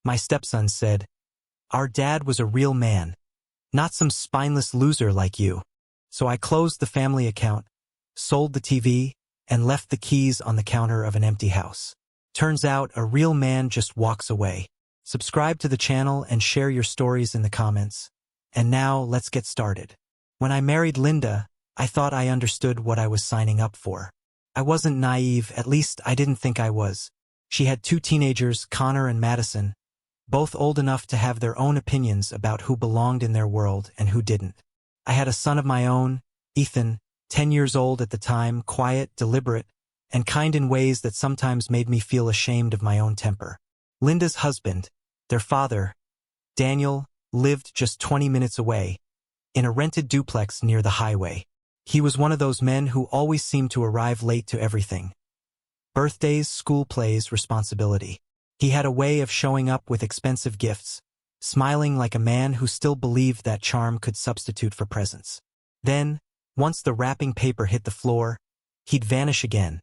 My stepson said, "Our dad was a real man, not some spineless loser like you." So I closed the family account, sold the TV, and left the keys on the counter of an empty house. Turns out a real man just walks away. Subscribe to the channel and share your stories in the comments. And now let's get started. When I married Linda, I thought I understood what I was signing up for. I wasn't naive, at least I didn't think I was. She had 2 teenagers, Connor and Madison, both old enough to have their own opinions about who belonged in their world and who didn't. I had a son of my own, Ethan, 10 years old at the time, quiet, deliberate, and kind in ways that sometimes made me feel ashamed of my own temper. Linda's husband, their father, Daniel, lived just 20 minutes away, in a rented duplex near the highway. He was one of those men who always seemed to arrive late to everything. Birthdays, school plays, responsibility. He had a way of showing up with expensive gifts, smiling like a man who still believed that charm could substitute for presents. Then, once the wrapping paper hit the floor, he'd vanish again,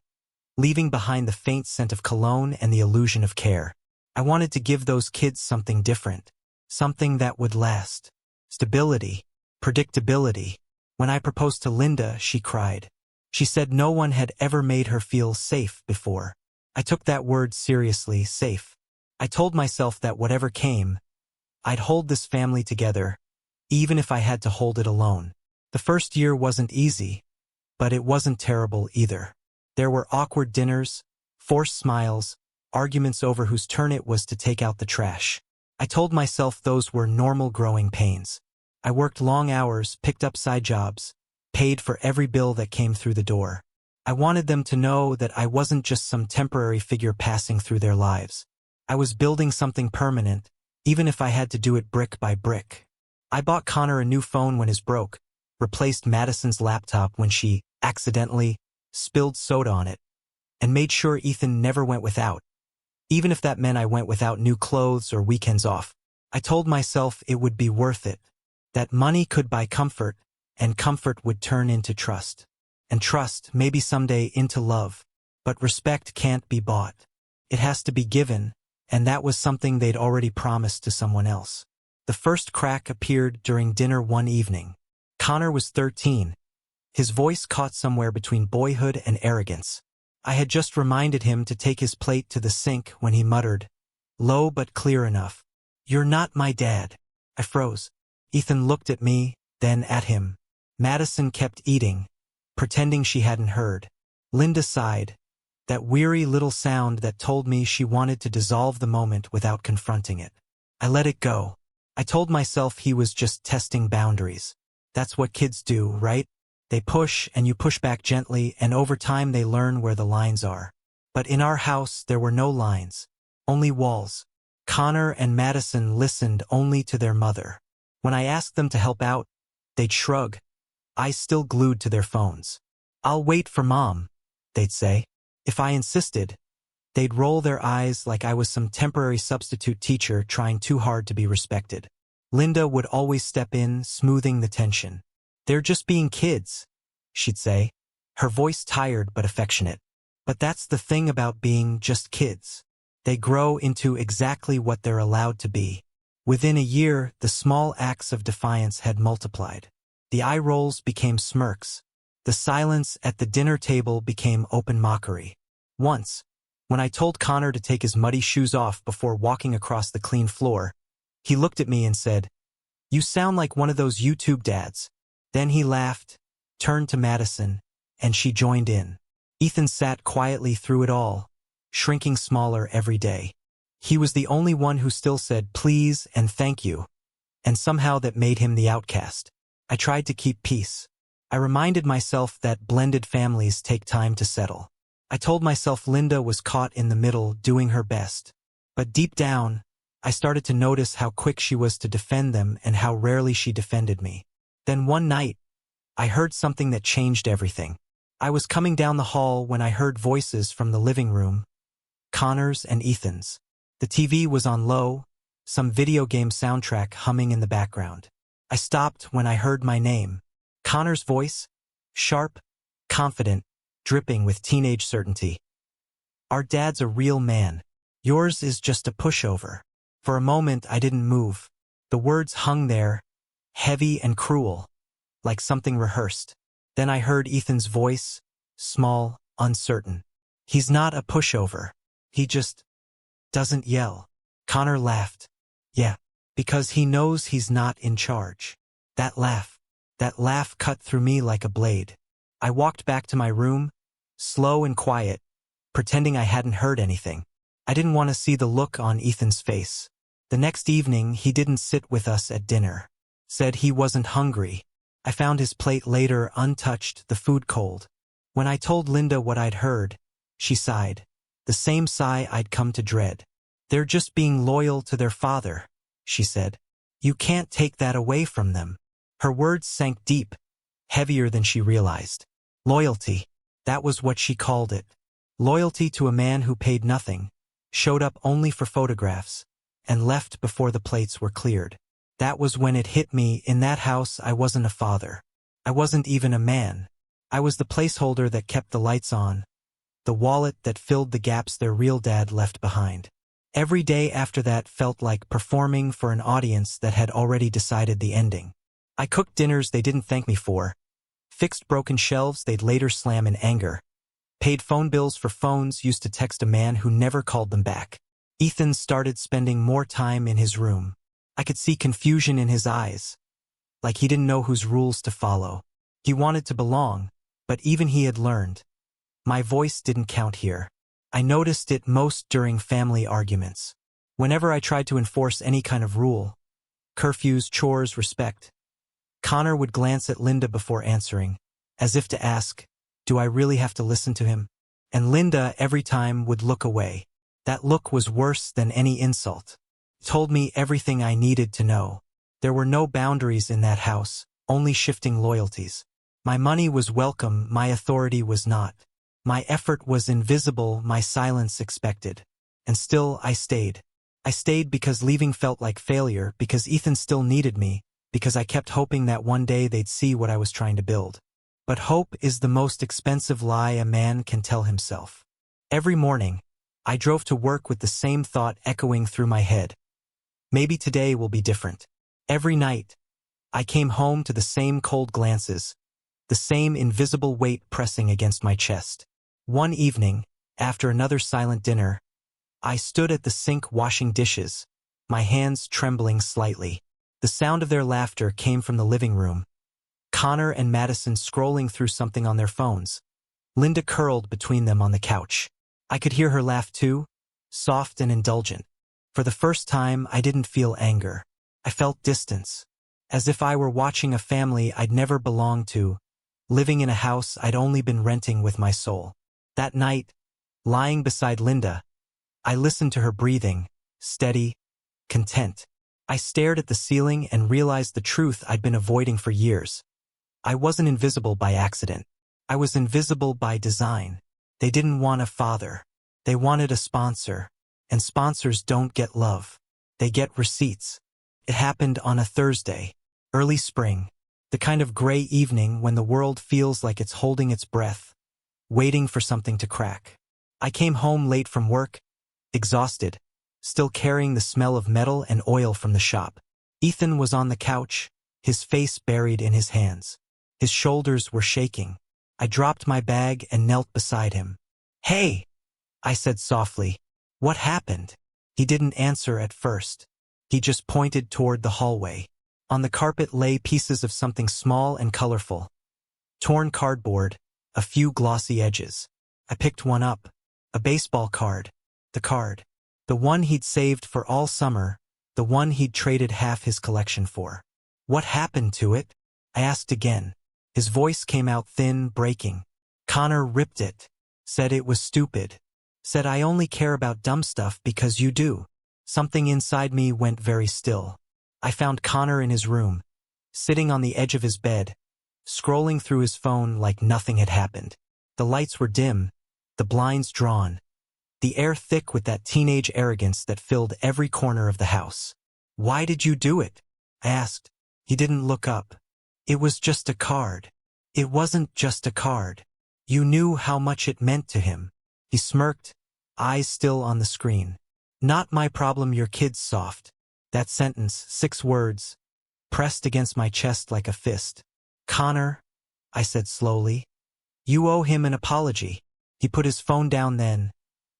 leaving behind the faint scent of cologne and the illusion of care. I wanted to give those kids something different, something that would last. Stability, predictability. When I proposed to Linda, she cried. She said no one had ever made her feel safe before. I took that word seriously, safe. I told myself that whatever came, I'd hold this family together, even if I had to hold it alone. The first year wasn't easy, but it wasn't terrible either. There were awkward dinners, forced smiles, arguments over whose turn it was to take out the trash. I told myself those were normal growing pains. I worked long hours, picked up side jobs, paid for every bill that came through the door. I wanted them to know that I wasn't just some temporary figure passing through their lives. I was building something permanent, even if I had to do it brick by brick. I bought Connor a new phone when his broke, replaced Madison's laptop when she accidentally spilled soda on it, and made sure Ethan never went without, even if that meant I went without new clothes or weekends off. I told myself it would be worth it, that money could buy comfort, and comfort would turn into trust. And trust, maybe someday, into love. But respect can't be bought. It has to be given, and that was something they'd already promised to someone else. The first crack appeared during dinner one evening. Connor was 13. His voice caught somewhere between boyhood and arrogance. I had just reminded him to take his plate to the sink when he muttered, low but clear enough, "You're not my dad." I froze. Ethan looked at me, then at him. Madison kept eating, pretending she hadn't heard. Linda sighed, that weary little sound that told me she wanted to dissolve the moment without confronting it. I let it go. I told myself he was just testing boundaries. That's what kids do, right? They push, and you push back gently, and over time they learn where the lines are. But in our house, there were no lines, only walls. Connor and Madison listened only to their mother. When I asked them to help out, they'd shrug, eyes still glued to their phones. "I'll wait for Mom," they'd say. If I insisted, they'd roll their eyes like I was some temporary substitute teacher trying too hard to be respected. Linda would always step in, smoothing the tension. "They're just being kids," she'd say, her voice tired but affectionate. But that's the thing about being just kids. They grow into exactly what they're allowed to be. Within a year, the small acts of defiance had multiplied. The eye rolls became smirks. The silence at the dinner table became open mockery. Once, when I told Connor to take his muddy shoes off before walking across the clean floor, he looked at me and said, "You sound like one of those YouTube dads." Then he laughed, turned to Madison, and she joined in. Ethan sat quietly through it all, shrinking smaller every day. He was the only one who still said please and thank you, and somehow that made him the outcast. I tried to keep peace. I reminded myself that blended families take time to settle. I told myself Linda was caught in the middle, doing her best. But deep down, I started to notice how quick she was to defend them and how rarely she defended me. Then one night, I heard something that changed everything. I was coming down the hall when I heard voices from the living room, Connor's and Ethan's. The TV was on low, some video game soundtrack humming in the background. I stopped when I heard my name. Connor's voice, sharp, confident, dripping with teenage certainty. "Our dad's a real man. Yours is just a pushover." For a moment I didn't move. The words hung there, heavy and cruel, like something rehearsed. Then I heard Ethan's voice, small, uncertain. He's not a pushover. He just doesn't yell. Connor laughed. Yeah, because he knows he's not in charge. That laugh cut through me like a blade. I walked back to my room, slow and quiet, pretending I hadn't heard anything. I didn't want to see the look on Ethan's face. The next evening, he didn't sit with us at dinner. Said he wasn't hungry. I found his plate later untouched, the food cold. When I told Linda what I'd heard, she sighed. The same sigh I'd come to dread. They're just being loyal to their father, she said. You can't take that away from them. Her words sank deep, heavier than she realized. Loyalty, that was what she called it. Loyalty to a man who paid nothing, showed up only for photographs, and left before the plates were cleared. That was when it hit me. In that house I wasn't a father. I wasn't even a man. I was the placeholder that kept the lights on, the wallet that filled the gaps their real dad left behind. Every day after that felt like performing for an audience that had already decided the ending. I cooked dinners they didn't thank me for, fixed broken shelves they'd later slam in anger, paid phone bills for phones used to text a man who never called them back. Ethan started spending more time in his room. I could see confusion in his eyes, like he didn't know whose rules to follow. He wanted to belong, but even he had learned. My voice didn't count here. I noticed it most during family arguments. Whenever I tried to enforce any kind of rule, curfews, chores, respect, Connor would glance at Linda before answering, as if to ask, do I really have to listen to him? And Linda every time would look away. That look was worse than any insult. It told me everything I needed to know. There were no boundaries in that house, only shifting loyalties. My money was welcome, my authority was not. My effort was invisible, my silence expected. And still I stayed. I stayed because leaving felt like failure, because Ethan still needed me, because I kept hoping that one day they'd see what I was trying to build. But hope is the most expensive lie a man can tell himself. Every morning, I drove to work with the same thought echoing through my head. Maybe today will be different. Every night, I came home to the same cold glances, the same invisible weight pressing against my chest. One evening, after another silent dinner, I stood at the sink washing dishes, my hands trembling slightly. The sound of their laughter came from the living room. Connor and Madison scrolling through something on their phones. Linda curled between them on the couch. I could hear her laugh too, soft and indulgent. For the first time, I didn't feel anger. I felt distance, as if I were watching a family I'd never belonged to, living in a house I'd only been renting with my soul. That night, lying beside Linda, I listened to her breathing, steady, content. I stared at the ceiling and realized the truth I'd been avoiding for years. I wasn't invisible by accident. I was invisible by design. They didn't want a father. They wanted a sponsor. And sponsors don't get love. They get receipts. It happened on a Thursday, early spring, the kind of gray evening when the world feels like it's holding its breath, waiting for something to crack. I came home late from work, exhausted, still carrying the smell of metal and oil from the shop. Ethan was on the couch, his face buried in his hands. His shoulders were shaking. I dropped my bag and knelt beside him. "Hey," I said softly. "What happened?" He didn't answer at first. He just pointed toward the hallway. On the carpet lay pieces of something small and colorful. Torn cardboard, a few glossy edges. I picked one up. A baseball card. The one he'd saved for all summer, the one he'd traded half his collection for. "What happened to it?" I asked again. His voice came out thin, breaking. "Connor ripped it. Said it was stupid. Said I only care about dumb stuff because you do." Something inside me went very still. I found Connor in his room, sitting on the edge of his bed, scrolling through his phone like nothing had happened. The lights were dim, the blinds drawn, the air thick with that teenage arrogance that filled every corner of the house. "Why did you do it?" I asked. He didn't look up. "It was just a card." "It wasn't just a card. You knew how much it meant to him." He smirked, eyes still on the screen. Not my problem, your kid's soft. That sentence, 6 words, pressed against my chest like a fist. Connor, I said slowly, you owe him an apology. He put his phone down then,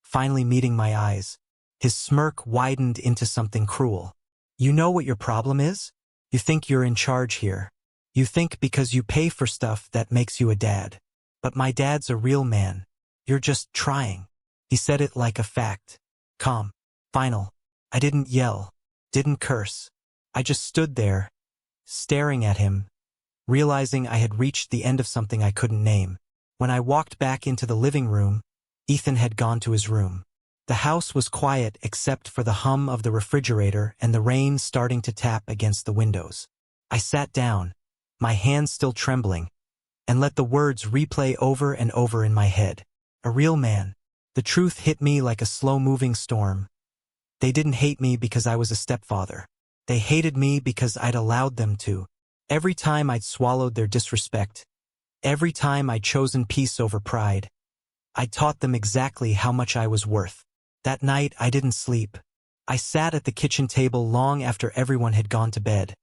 finally meeting my eyes. His smirk widened into something cruel. You know what your problem is? You think you're in charge here. You think because you pay for stuff that makes you a dad. But my dad's a real man. You're just trying. He said it like a fact. Calm. Final. I didn't yell. Didn't curse. I just stood there, staring at him, realizing I had reached the end of something I couldn't name. When I walked back into the living room, Ethan had gone to his room. The house was quiet except for the hum of the refrigerator and the rain starting to tap against the windows. I sat down, my hands still trembling, and let the words replay over and over in my head. A real man. The truth hit me like a slow-moving storm. They didn't hate me because I was a stepfather. They hated me because I'd allowed them to. Every time I'd swallowed their disrespect, every time I'd chosen peace over pride, I taught them exactly how much I was worth. That night I didn't sleep. I sat at the kitchen table long after everyone had gone to bed,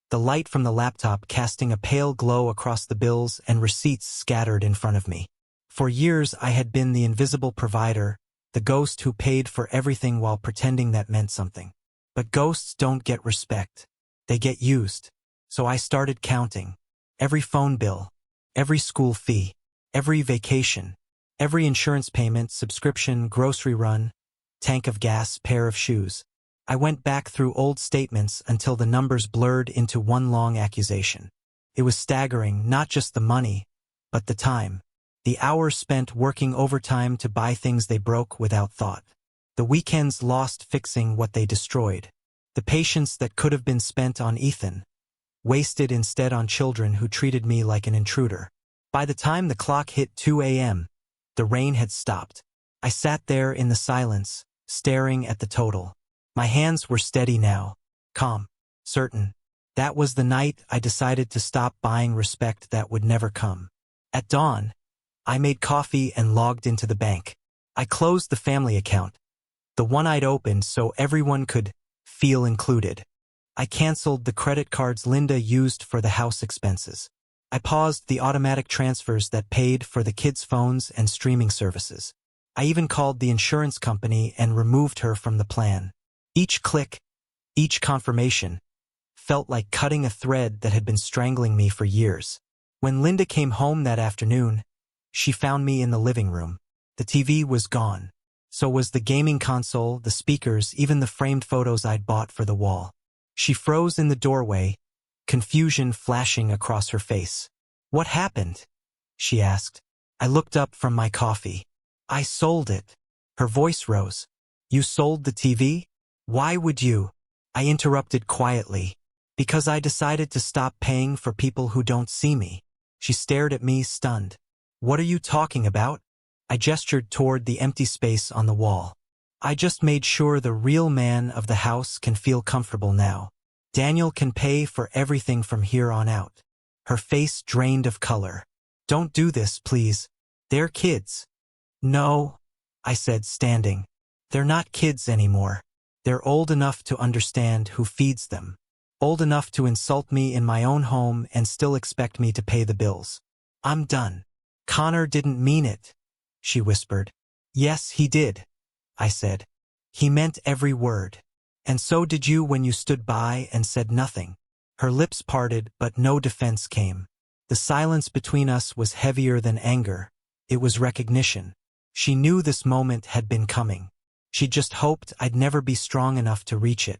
the light from the laptop casting a pale glow across the bills and receipts scattered in front of me. For years I had been the invisible provider, the ghost who paid for everything while pretending that meant something. But ghosts don't get respect. They get used. So I started counting. Every phone bill, every school fee, every vacation, every insurance payment, subscription, grocery run, tank of gas, pair of shoes. I went back through old statements until the numbers blurred into one long accusation. It was staggering, not just the money, but the time. The hours spent working overtime to buy things they broke without thought. The weekends lost fixing what they destroyed. The patience that could have been spent on Ethan, wasted instead on children who treated me like an intruder. By the time the clock hit 2 a.m., the rain had stopped. I sat there in the silence, staring at the total. My hands were steady now, calm, certain. That was the night I decided to stop buying respect that would never come. At dawn, I made coffee and logged into the bank. I closed the family account, the one I'd opened so everyone could feel included. I canceled the credit cards Linda used for the house expenses. I paused the automatic transfers that paid for the kids' phones and streaming services. I even called the insurance company and removed her from the plan. Each click, each confirmation, felt like cutting a thread that had been strangling me for years. When Linda came home that afternoon, she found me in the living room. The TV was gone. So was the gaming console, the speakers, even the framed photos I'd bought for the wall. She froze in the doorway, confusion flashing across her face. What happened? She asked. I looked up from my coffee. I sold it. Her voice rose. You sold the TV? Why would you? I interrupted quietly. Because I decided to stop paying for people who don't see me. She stared at me, stunned. What are you talking about? I gestured toward the empty space on the wall. I just made sure the real man of the house can feel comfortable now. Daniel can pay for everything from here on out. Her face drained of color. Don't do this, please. They're kids. No, I said, standing. They're not kids anymore. They're old enough to understand who feeds them. Old enough to insult me in my own home and still expect me to pay the bills. I'm done. Connor didn't mean it, she whispered. Yes, he did, I said. He meant every word. And so did you when you stood by and said nothing. Her lips parted, but no defense came. The silence between us was heavier than anger. It was recognition. She knew this moment had been coming. She just hoped I'd never be strong enough to reach it.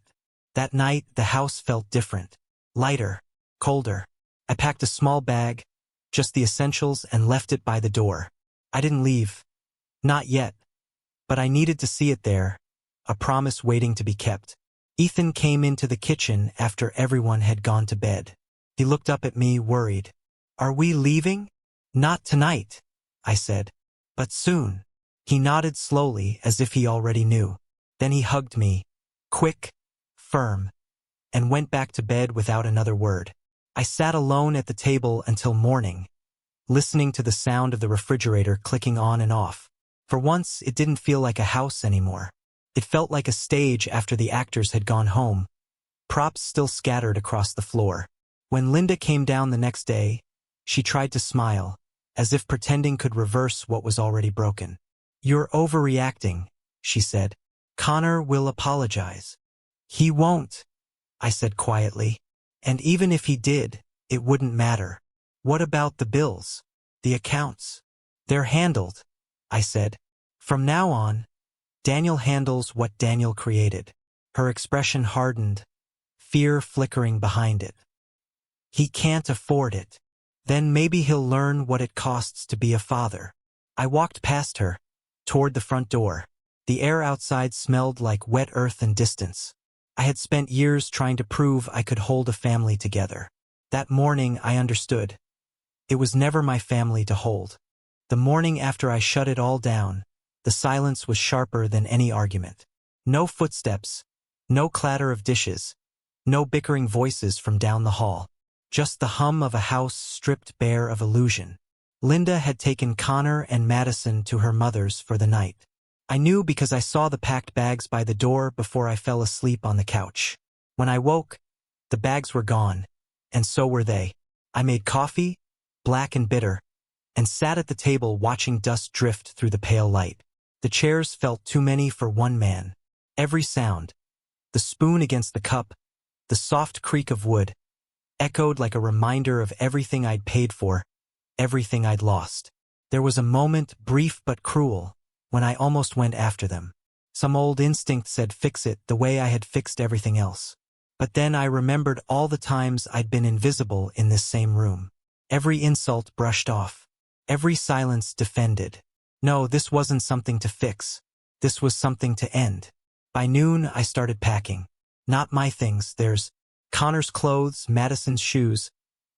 That night, the house felt different. Lighter, colder. I packed a small bag, just the essentials, and left it by the door. I didn't leave. Not yet. But I needed to see it there, a promise waiting to be kept. Ethan came into the kitchen after everyone had gone to bed. He looked up at me, worried. Are we leaving? Not tonight, I said. But soon. He nodded slowly as if he already knew. Then he hugged me, quick, firm, and went back to bed without another word. I sat alone at the table until morning, listening to the sound of the refrigerator clicking on and off. For once, it didn't feel like a house anymore. It felt like a stage after the actors had gone home, props still scattered across the floor. When Linda came down the next day, she tried to smile, as if pretending could reverse what was already broken. "You're overreacting," she said. "Connor will apologize." "He won't," I said quietly. "And even if he did, it wouldn't matter." "What about the bills? The accounts?" "They're handled," I said. "From now on, Daniel handles what Daniel created." Her expression hardened, fear flickering behind it. "He can't afford it. Then maybe he'll learn what it costs to be a father." I walked past her, toward the front door. The air outside smelled like wet earth and distance. I had spent years trying to prove I could hold a family together. That morning I understood. It was never my family to hold. The morning after I shut it all down, the silence was sharper than any argument. No footsteps, no clatter of dishes, no bickering voices from down the hall. Just the hum of a house stripped bare of illusion. Linda had taken Connor and Madison to her mother's for the night. I knew because I saw the packed bags by the door before I fell asleep on the couch. When I woke, the bags were gone, and so were they. I made coffee, black and bitter, and sat at the table watching dust drift through the pale light. The chairs felt too many for one man. Every sound, the spoon against the cup, the soft creak of wood, echoed like a reminder of everything I'd paid for, everything I'd lost. There was a moment, brief but cruel, when I almost went after them. Some old instinct said fix it the way I had fixed everything else. But then I remembered all the times I'd been invisible in this same room. Every insult brushed off. Every silence defended. No, this wasn't something to fix. This was something to end. By noon, I started packing. Not my things. There's Connor's clothes, Madison's shoes,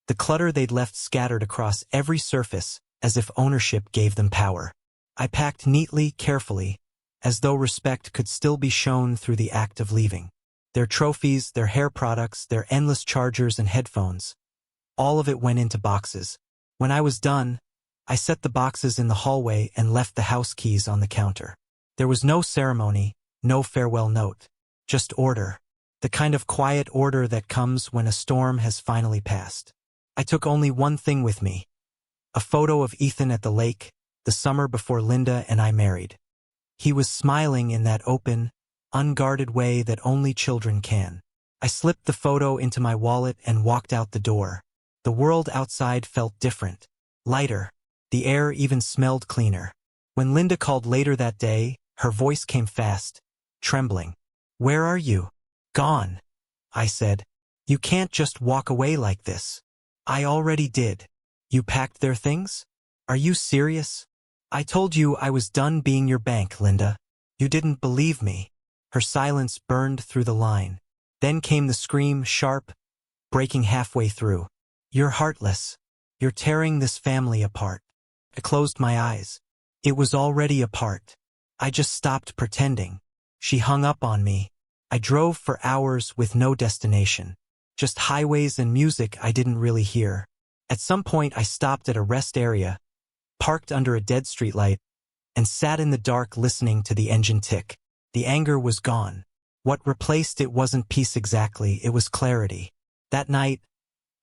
the clutter they'd left scattered across every surface, as if ownership gave them power. I packed neatly, carefully, as though respect could still be shown through the act of leaving. Their trophies, their hair products, their endless chargers and headphones. All of it went into boxes. When I was done, I set the boxes in the hallway and left the house keys on the counter. There was no ceremony, no farewell note. Just order. The kind of quiet order that comes when a storm has finally passed. I took only one thing with me. A photo of Ethan at the lake, the summer before Linda and I married. He was smiling in that open, unguarded way that only children can. I slipped the photo into my wallet and walked out the door. The world outside felt different, lighter. The air even smelled cleaner. When Linda called later that day, her voice came fast, trembling. "Where are you?" "Gone," I said. "You can't just walk away like this." "I already did." "You packed their things? Are you serious?" "I told you I was done being your bank, Linda. You didn't believe me." Her silence burned through the line. Then came the scream, sharp, breaking halfway through. "You're heartless. You're tearing this family apart." I closed my eyes. It was already apart. I just stopped pretending. She hung up on me. I drove for hours with no destination. Just highways and music I didn't really hear. At some point I stopped at a rest area, parked under a dead streetlight, and sat in the dark listening to the engine tick. The anger was gone. What replaced it wasn't peace exactly, it was clarity. That night,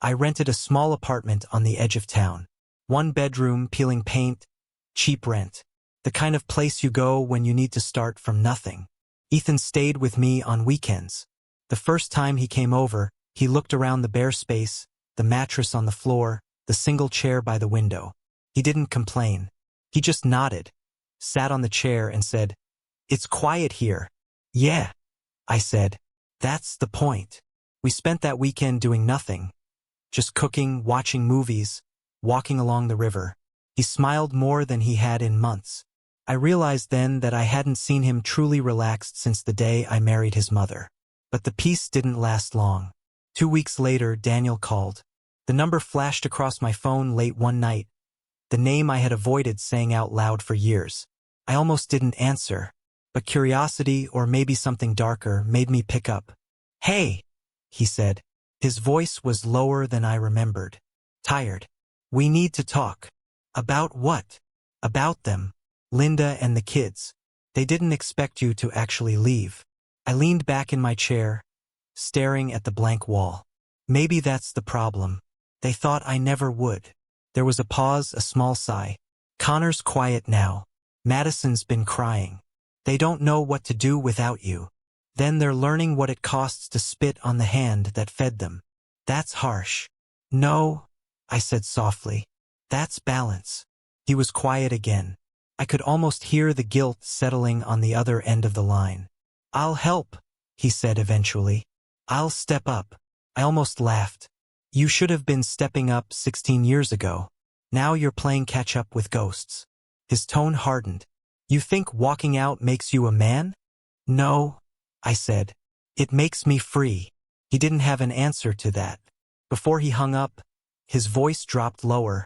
I rented a small apartment on the edge of town. 1 bedroom, peeling paint, cheap rent. The kind of place you go when you need to start from nothing. Ethan stayed with me on weekends. The first time he came over, he looked around the bare space, the mattress on the floor, the single chair by the window. He didn't complain. He just nodded, sat on the chair and said, "It's quiet here." "Yeah," I said. "That's the point." We spent that weekend doing nothing. Just cooking, watching movies, walking along the river. He smiled more than he had in months. I realized then that I hadn't seen him truly relaxed since the day I married his mother. But the peace didn't last long. 2 weeks later, Daniel called. The number flashed across my phone late one night. The name I had avoided saying out loud for years. I almost didn't answer, but curiosity, or maybe something darker, made me pick up. "Hey," he said. His voice was lower than I remembered. "Tired. We need to talk." "About what?" "About them. Linda and the kids. They didn't expect you to actually leave. I leaned back in my chair, staring at the blank wall. Maybe that's the problem. They thought I never would. There was a pause, a small sigh. Connor's quiet now. Madison's been crying. They don't know what to do without you. Then they're learning what it costs to spit on the hand that fed them. That's harsh. No, I said softly. That's balance. He was quiet again. I could almost hear the guilt settling on the other end of the line. I'll help, he said eventually. I'll step up. I almost laughed. You should have been stepping up 16 years ago. Now you're playing catch-up with ghosts. His tone hardened. You think walking out makes you a man? No, I said. It makes me free. He didn't have an answer to that. Before he hung up, his voice dropped lower,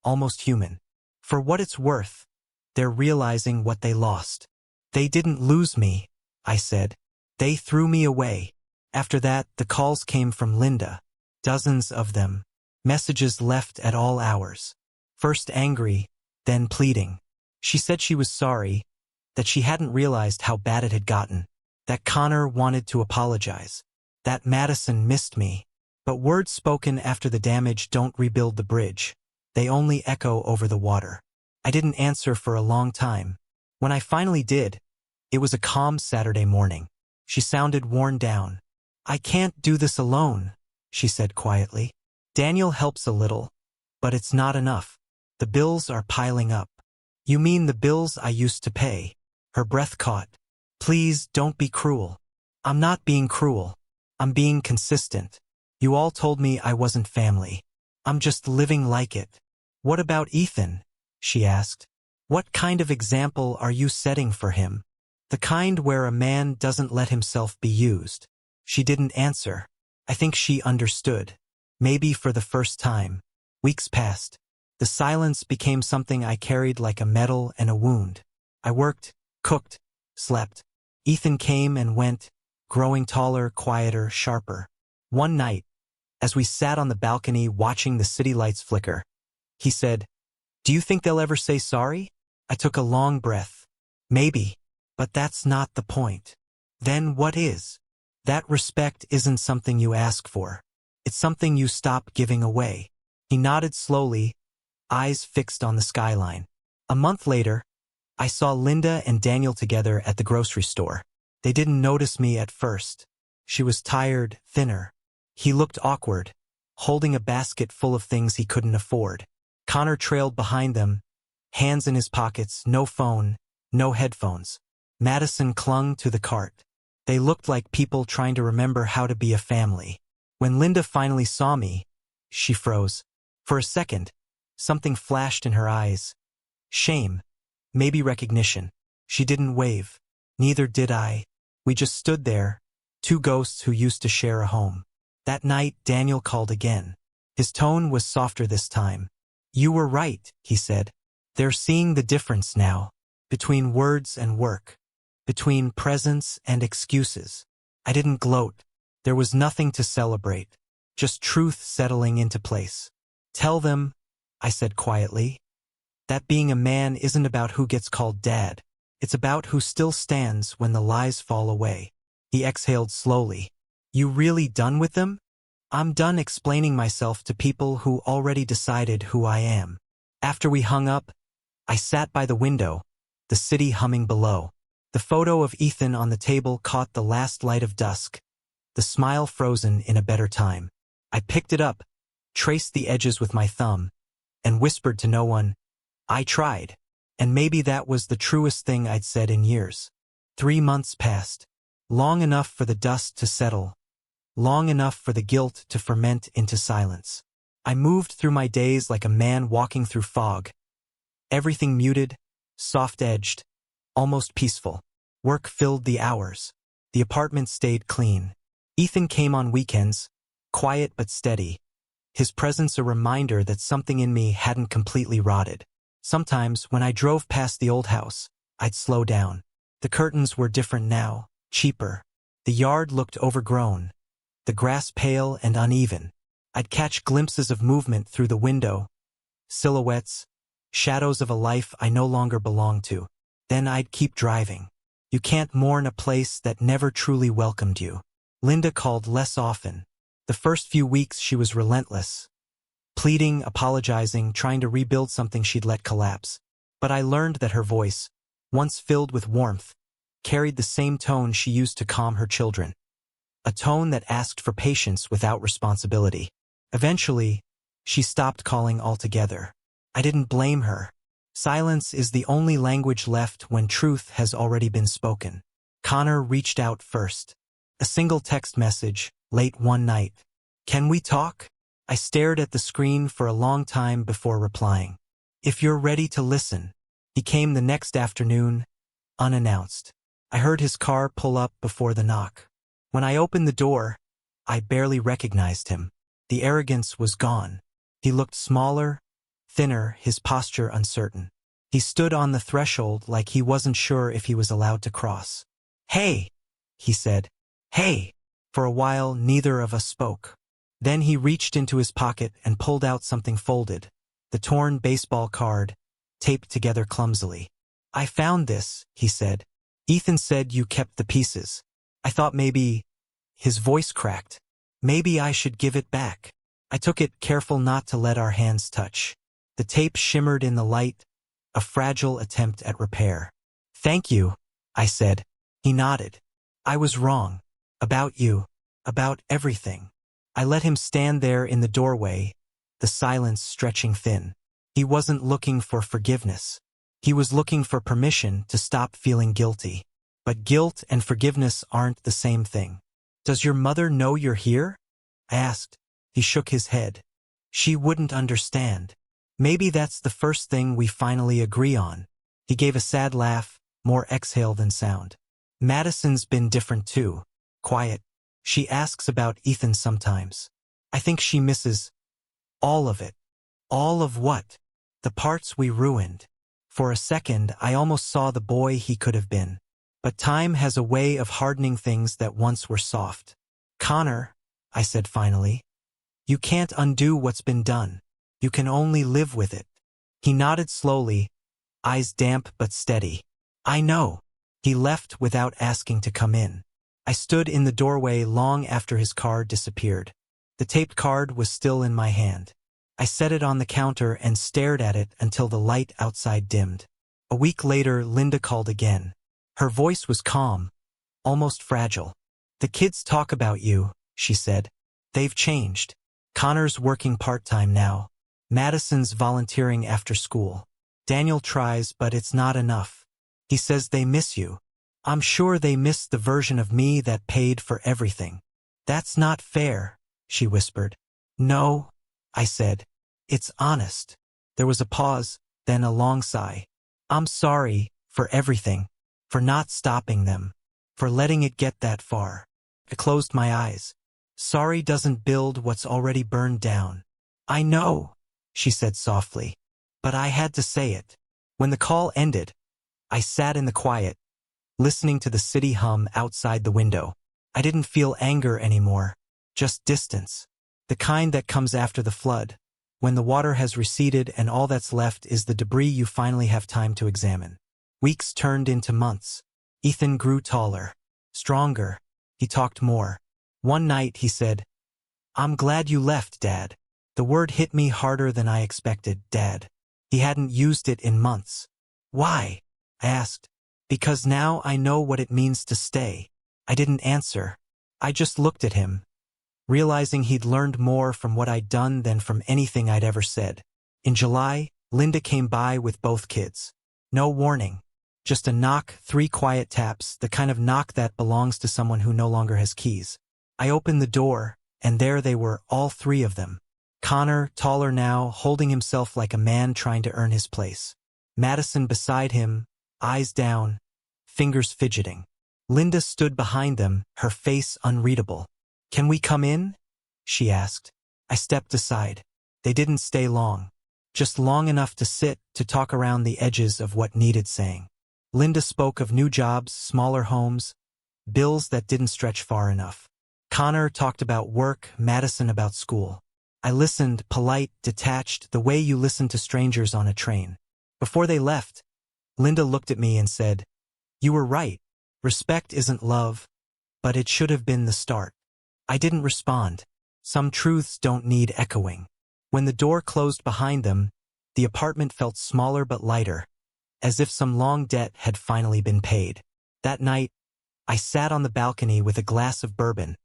almost human. For what it's worth, they're realizing what they lost. They didn't lose me, I said. They threw me away. After that, the calls came from Linda. Dozens of them. Messages left at all hours. First angry, then pleading. She said she was sorry, that she hadn't realized how bad it had gotten, that Connor wanted to apologize, that Madison missed me. But words spoken after the damage don't rebuild the bridge. They only echo over the water. I didn't answer for a long time. When I finally did, it was a calm Saturday morning. She sounded worn down. I can't do this alone, she said quietly. Daniel helps a little, but it's not enough. The bills are piling up. You mean the bills I used to pay? Her breath caught. Please don't be cruel. I'm not being cruel. I'm being consistent. You all told me I wasn't family. I'm just living like it. What about Ethan? She asked. What kind of example are you setting for him? The kind where a man doesn't let himself be used. She didn't answer. I think she understood. Maybe for the first time. Weeks passed. The silence became something I carried like a medal and a wound. I worked, cooked, slept. Ethan came and went, growing taller, quieter, sharper. One night, as we sat on the balcony watching the city lights flicker, he said, "Do you think they'll ever say sorry?" I took a long breath. Maybe, but that's not the point. Then what is? That respect isn't something you ask for. It's something you stop giving away. He nodded slowly, eyes fixed on the skyline. A month later, I saw Linda and Daniel together at the grocery store. They didn't notice me at first. She was tired, thinner. He looked awkward, holding a basket full of things he couldn't afford. Connor trailed behind them, hands in his pockets, no phone, no headphones. Madison clung to the cart. They looked like people trying to remember how to be a family. When Linda finally saw me, she froze. For a second, something flashed in her eyes. Shame. Maybe recognition. She didn't wave. Neither did I. We just stood there, two ghosts who used to share a home. That night, Daniel called again. His tone was softer this time. You were right, he said. They're seeing the difference now. Between words and work. Between presence and excuses. I didn't gloat. There was nothing to celebrate. Just truth settling into place. Tell them, I said quietly, that being a man isn't about who gets called dad. It's about who still stands when the lies fall away. He exhaled slowly. You really done with them? I'm done explaining myself to people who already decided who I am. After we hung up, I sat by the window, the city humming below. The photo of Ethan on the table caught the last light of dusk, the smile frozen in a better time. I picked it up, traced the edges with my thumb, and whispered to no one, I tried. And maybe that was the truest thing I'd said in years. 3 months passed. Long enough for the dust to settle. Long enough for the guilt to ferment into silence. I moved through my days like a man walking through fog. Everything muted, soft-edged, almost peaceful. Work filled the hours. The apartment stayed clean. Ethan came on weekends, quiet but steady. His presence a reminder that something in me hadn't completely rotted. Sometimes, when I drove past the old house, I'd slow down. The curtains were different now, cheaper. The yard looked overgrown, the grass pale and uneven. I'd catch glimpses of movement through the window, silhouettes, shadows of a life I no longer belonged to. Then I'd keep driving. You can't mourn a place that never truly welcomed you. Linda called less often. The first few weeks she was relentless, pleading, apologizing, trying to rebuild something she'd let collapse. But I learned that her voice, once filled with warmth, carried the same tone she used to calm her children. A tone that asked for patience without responsibility. Eventually, she stopped calling altogether. I didn't blame her. Silence is the only language left when truth has already been spoken. Connor reached out first. A single text message, late one night. "Can we talk?" I stared at the screen for a long time before replying. "If you're ready to listen." He came the next afternoon, unannounced. I heard his car pull up before the knock. When I opened the door, I barely recognized him. The arrogance was gone. He looked smaller, thinner, his posture uncertain. He stood on the threshold like he wasn't sure if he was allowed to cross. "Hey," he said. "Hey." For a while, neither of us spoke. Then he reached into his pocket and pulled out something folded, the torn baseball card, taped together clumsily. "I found this," he said. "Ethan said you kept the pieces. I thought maybe—" His voice cracked. "Maybe I should give it back." I took it, careful not to let our hands touch. The tape shimmered in the light, a fragile attempt at repair. "Thank you," I said. He nodded. "I was wrong. About you. About everything." I let him stand there in the doorway, the silence stretching thin. He wasn't looking for forgiveness. He was looking for permission to stop feeling guilty. But guilt and forgiveness aren't the same thing. "Does your mother know you're here?" I asked. He shook his head. "She wouldn't understand." "Maybe that's the first thing we finally agree on." He gave a sad laugh, more exhale than sound. "Madison's been different too. Quiet. She asks about Ethan sometimes. I think she misses all of it." "All of what?" "The parts we ruined." For a second, I almost saw the boy he could have been. But time has a way of hardening things that once were soft. "Connor," I said finally, "you can't undo what's been done. You can only live with it." He nodded slowly, eyes damp but steady. "I know." He left without asking to come in. I stood in the doorway long after his car disappeared. The taped card was still in my hand. I set it on the counter and stared at it until the light outside dimmed. A week later, Linda called again. Her voice was calm, almost fragile. "The kids talk about you," she said. "They've changed. Connor's working part-time now. Madison's volunteering after school. Daniel tries, but it's not enough. He says they miss you. I'm sure they miss the version of me that paid for everything." "That's not fair," she whispered. "No," I said. "It's honest." There was a pause, then a long sigh. "I'm sorry for everything, for not stopping them, for letting it get that far." I closed my eyes. "Sorry doesn't build what's already burned down." "I know," she said softly, "but I had to say it." When the call ended, I sat in the quiet, listening to the city hum outside the window. I didn't feel anger anymore, just distance. The kind that comes after the flood, when the water has receded and all that's left is the debris you finally have time to examine. Weeks turned into months. Ethan grew taller, stronger. He talked more. One night he said, "I'm glad you left, Dad." The word hit me harder than I expected, Dad. He hadn't used it in months. "Why?" I asked. "Because now I know what it means to stay." I didn't answer. I just looked at him, realizing he'd learned more from what I'd done than from anything I'd ever said. In July, Linda came by with both kids. No warning. Just a knock, 3 quiet taps, the kind of knock that belongs to someone who no longer has keys. I opened the door, and there they were, all 3 of them. Connor, taller now, holding himself like a man trying to earn his place. Madison beside him, eyes down, fingers fidgeting. Linda stood behind them, her face unreadable. "Can we come in?" she asked. I stepped aside. They didn't stay long. Just long enough to sit, to talk around the edges of what needed saying. Linda spoke of new jobs, smaller homes, bills that didn't stretch far enough. Connor talked about work, Madison about school. I listened, polite, detached, the way you listen to strangers on a train. Before they left, Linda looked at me and said, "You were right. Respect isn't love, but it should have been the start. I didn't respond. Some truths don't need echoing. When the door closed behind them, the apartment felt smaller but lighter, as if some long debt had finally been paid. That night, I sat on the balcony with a glass of bourbon.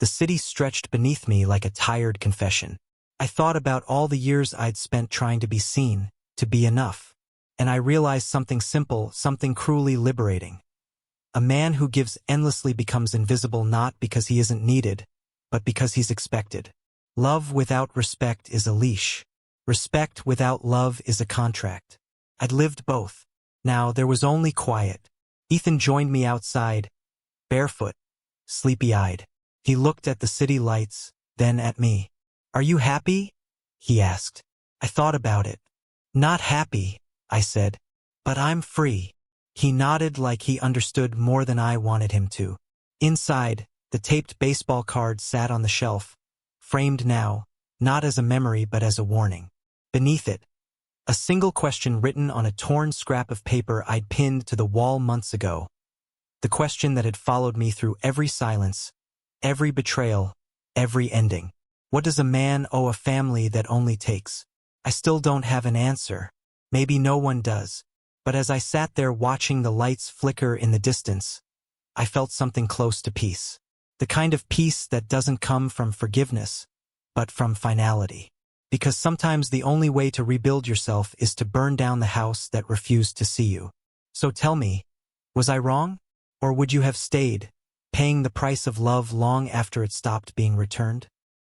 The city stretched beneath me like a tired confession. I thought about all the years I'd spent trying to be seen, to be enough. And I realized something simple, something cruelly liberating. A man who gives endlessly becomes invisible not because he isn't needed, but because he's expected. Love without respect is a leash. Respect without love is a contract. I'd lived both. Now there was only quiet. Ethan joined me outside, barefoot, sleepy-eyed. He looked at the city lights, then at me. "Are you happy?" he asked. I thought about it. "Not happy," I said, "but I'm free." He nodded like he understood more than I wanted him to. Inside, the taped baseball card sat on the shelf, framed now, not as a memory but as a warning. Beneath it, a single question written on a torn scrap of paper I'd pinned to the wall months ago. The question that had followed me through every silence, every betrayal, every ending. What does a man owe a family that only takes? I still don't have an answer. Maybe no one does. But as I sat there watching the lights flicker in the distance, I felt something close to peace. The kind of peace that doesn't come from forgiveness, but from finality. Because sometimes the only way to rebuild yourself is to burn down the house that refused to see you. So tell me, was I wrong? Or would you have stayed, paying the price of love long after it stopped being returned?